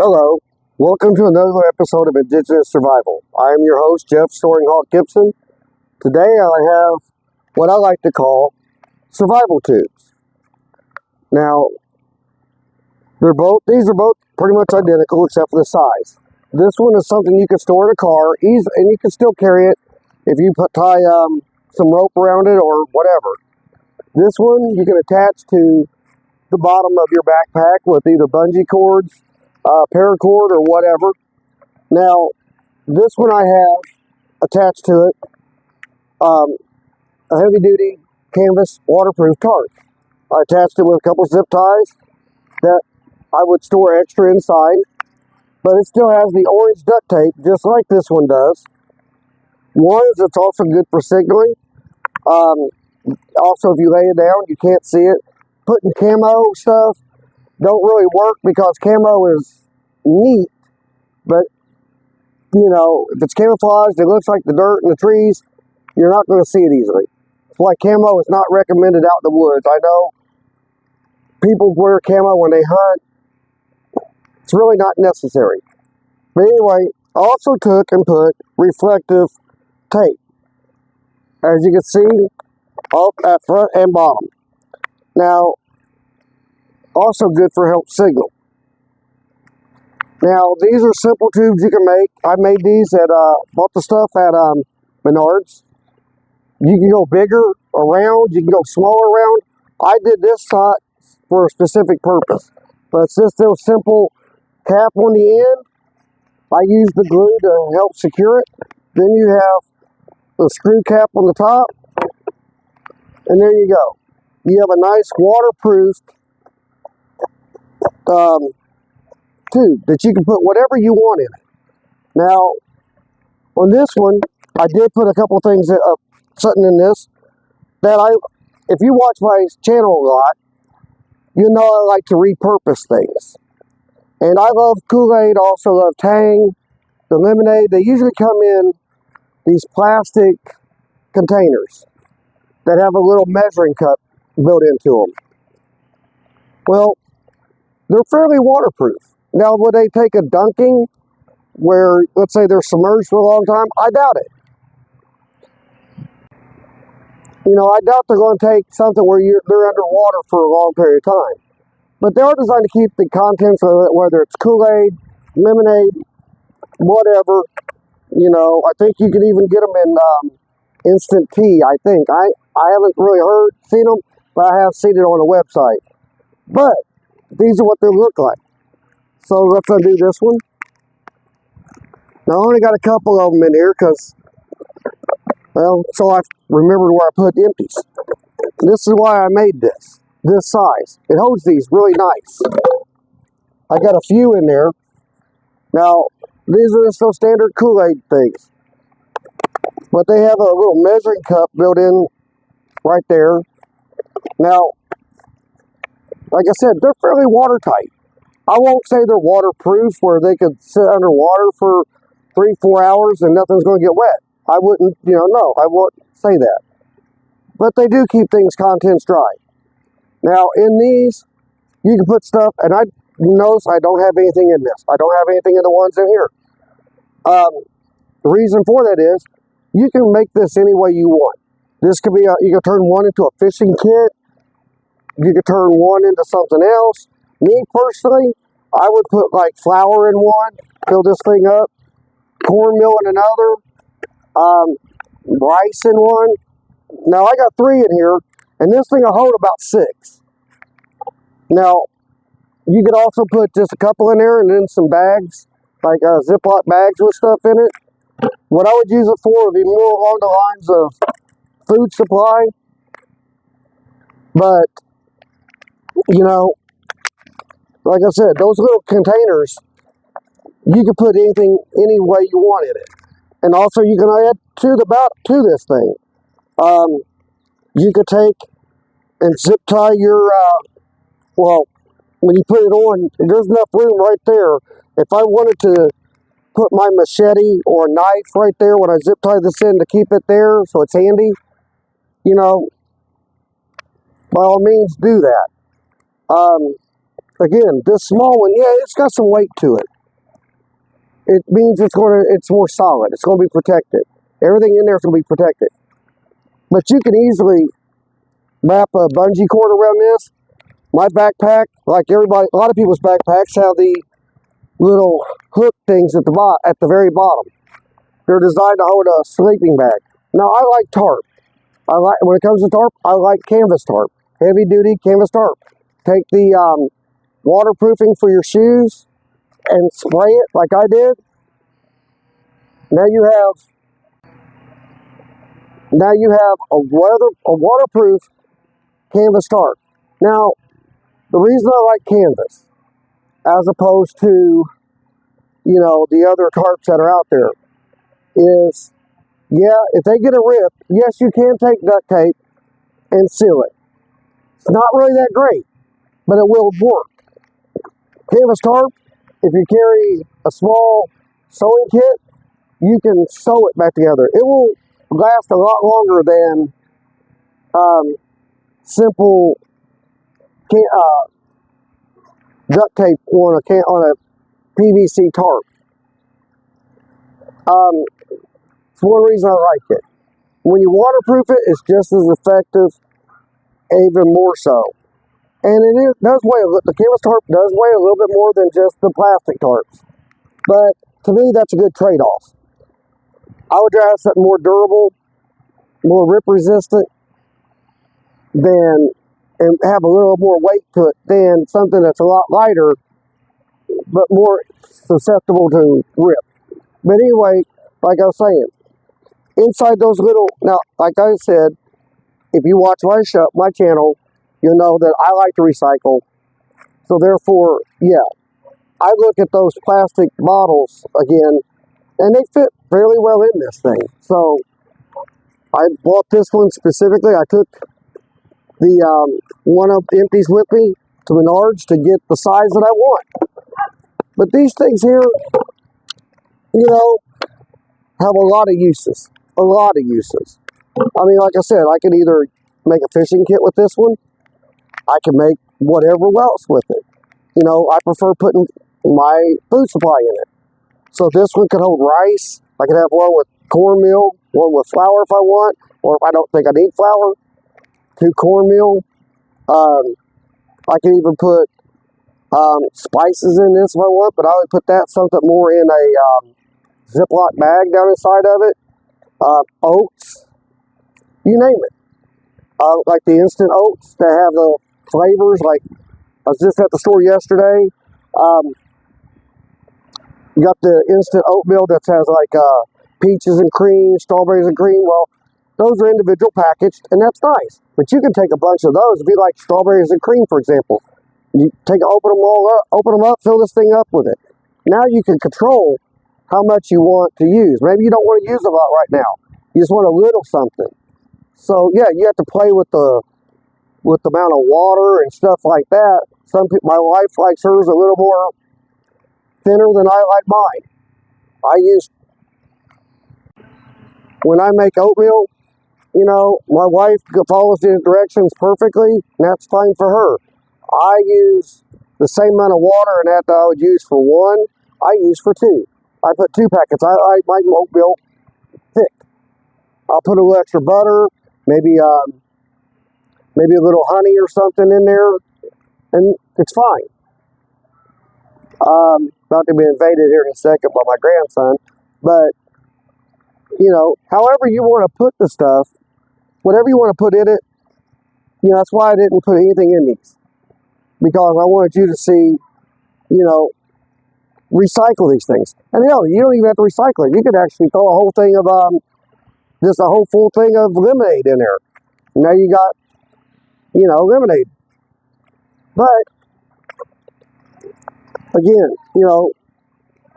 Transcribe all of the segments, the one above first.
Hello, welcome to another episode of Indigenous Survival. I am your host, Jeff Storinghawk Gibson. Today I have what I like to call survival tubes. Now, these are both pretty much identical except for the size. This one is something you can store in a car, and you can still carry it if you tie some rope around it or whatever. This one you can attach to the bottom of your backpack with either bungee cords, paracord, or whatever. Now, this one I have attached to it a heavy-duty canvas waterproof tarp. I attached it with a couple zip ties that I would store extra inside, but it still has the orange duct tape just like this one does. One is it's also good for signaling. Also, if you lay it down, you can't see it. Putting camo stuff don't really work because camo is neat, but if it's camouflaged, it looks like the dirt and the trees, you're not going to see it easily. It's why camo is not recommended out in the woods. I know people wear camo when they hunt. It's really not necessary. But anyway, I also took and put reflective tape, as you can see, up at front and bottom. Now, also good for help signal. Now, these are simple tubes you can make. I made these bought the stuff at Menards. You can go bigger around, you can go smaller around. I did this size for a specific purpose. But it's just a simple cap on the end. I use the glue to help secure it. Then you have the screw cap on the top. And there you go. You have a nice waterproof tube that you can put whatever you want in it. Now, on this one, I did put a couple things, something in this that if you watch my channel a lot, you know I like to repurpose things. And I love Kool-Aid, also love Tang, the lemonade. They usually come in these plastic containers that have a little measuring cup built into them. Well, they're fairly waterproof. Now, would they take a dunking where, let's say, they're submerged for a long time? I doubt it. I doubt they're going to take something where they're underwater for a long period of time. But they are designed to keep the contents of it, whether it's Kool-Aid, lemonade, whatever. I think you can even get them in instant tea, I think. I haven't really seen them, but I have seen it on the website. But these are what they look like. So let's undo this one. Now, I only got a couple of them in here because, so I remembered where I put the empties. This is why I made this size. It holds these really nice. I got a few in there. Now, these are just those standard Kool-Aid things. But they have a little measuring cup built in right there. Now, like I said, they're fairly watertight. I won't say they're waterproof where they could sit underwater for 3-4 hours and nothing's going to get wet. I wouldn't, no, I won't say that. But they do keep contents dry. Now, in these, you can put stuff, and notice I don't have anything in this. I don't have anything in the ones in here. The reason for that is, you can make this any way you want. This could be, you can turn one into a fishing kit. You could turn one into something else. Me, personally, I would put like flour in one, fill this thing up, cornmeal in another, rice in one. Now, I got 3 in here, and this thing will hold about 6. Now, you could also put just a couple in there and then some bags, like Ziploc bags with stuff in it. What I would use it for would be more along the lines of food supply. But, like I said, those little containers, you can put anything, any way you want in it. And also you can add to this thing. You could take and zip tie your, when you put it on, there's enough room right there. If I wanted to put my machete or knife right there when I zip tie this in to keep it there so it's handy, by all means do that. again, this small one, yeah, it's got some weight to it. It means it's more solid. It's going to be protected. Everything in there is going to be protected. But you can easily wrap a bungee cord around this. My backpack, like everybody, a lot of people's backpacks have the little hook things at the very bottom. They're designed to hold a sleeping bag. Now, I like tarp. When it comes to tarp, I like canvas tarp, heavy duty canvas tarp. Take the waterproofing for your shoes and spray it like I did. Now you have a waterproof canvas tarp. Now, the reason I like canvas as opposed to, the other tarps that are out there is, yeah, if they get a rip, yes, you can take duct tape and seal it. It's not really that great, but it will work. Canvas tarp, if you carry a small sewing kit, you can sew it back together. It will last a lot longer than simple duct tape on a PVC tarp. It's one reason I like it. When you waterproof it, it's just as effective, even more so. And the canvas tarp does weigh a little bit more than just the plastic tarps. But to me, that's a good trade-off. I would rather have something more durable, more rip resistant, and have a little more weight to it than something that's a lot lighter, but more susceptible to rip. But anyway, like I was saying, inside those now, like I said, if you watch my channel, you'll know that I like to recycle. So therefore, yeah, I look at those plastic bottles again, and they fit fairly well in this thing. So I bought this one specifically. I took the one of the empties with me to Menards to get the size that I want. But these things here, have a lot of uses. A lot of uses. I mean, like I said, I could either make a fishing kit with this one. I can make whatever else with it. I prefer putting my food supply in it. So this one could hold rice. I could have one with cornmeal, one with flour if I want, or if I don't think I need flour, 2 cornmeal. I can even put spices in this if I want, but I would put that something more in a Ziploc bag down inside of it. Oats, you name it. Like the instant oats that have the flavors. Like I was just at the store yesterday. You got the instant oatmeal that has like peaches and cream, strawberries and cream. Well, those are individual packaged, and that's nice. But you can take a bunch of those. It'd be like strawberries and cream, for example. You open them up, fill this thing up with it. Now you can control how much you want to use. Maybe you don't want to use a lot right now. You just want a little something. So yeah, you have to play with the amount of water and stuff like that. My wife likes hers a little more thinner than I like mine. When I make oatmeal, my wife follows the directions perfectly, and that's fine for her. I use the same amount of water and that I would use for one, I use for 2. I put 2 packets. I like my oatmeal thick. I'll put a little extra butter, maybe a little honey or something in there, and it's fine. About to be invaded here in a second by my grandson, but however you want to put the stuff, whatever you want to put in it, that's why I didn't put anything in these, because I wanted you to see, recycle these things. And hell, you don't even have to recycle it. You could actually throw a whole thing of just a whole full thing of lemonade in there. Now you got, lemonade. But again,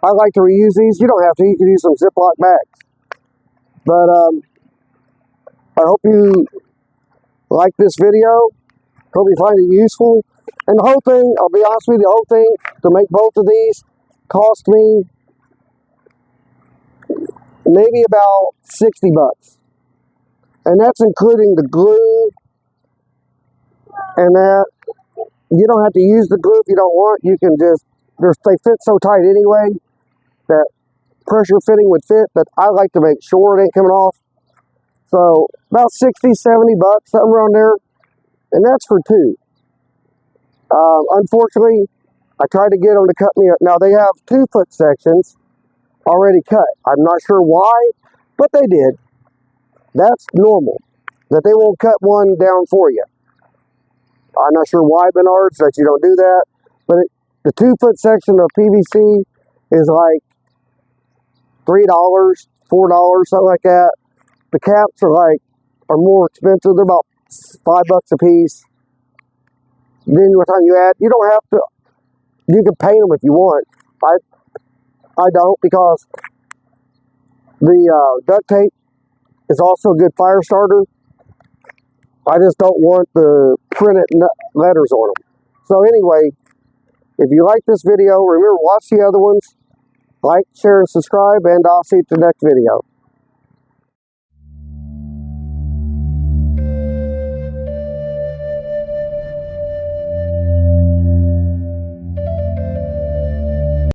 I like to reuse these. You don't have to. You can use some Ziploc bags. But I hope you like this video. Hope you find it useful. And the whole thing, I'll be honest with you, the whole thing to make both of these cost me maybe about $60. And that's including the glue and that. You don't have to use the glue if you don't want. You can just, they fit so tight anyway that pressure fitting would fit, but I like to make sure it ain't coming off. So about 60, 70 bucks, something around there. And that's for two. Unfortunately, I tried to get them to cut me up. Now they have 2-foot sections already cut. I'm not sure why, but they did. That's normal, that they won't cut one down for you. I'm not sure why, Menards, that you don't do that, but the 2-foot section of PVC is like $3, $4, something like that. The caps are more expensive. They're about $5 a piece. Then by the time you add, you don't have to. You can paint them if you want. I don't, because the duct tape is also a good fire starter. I just don't want the printed letters on them. So anyway, if you like this video, remember, watch the other ones. Like, share, and subscribe, and I'll see you at the next video.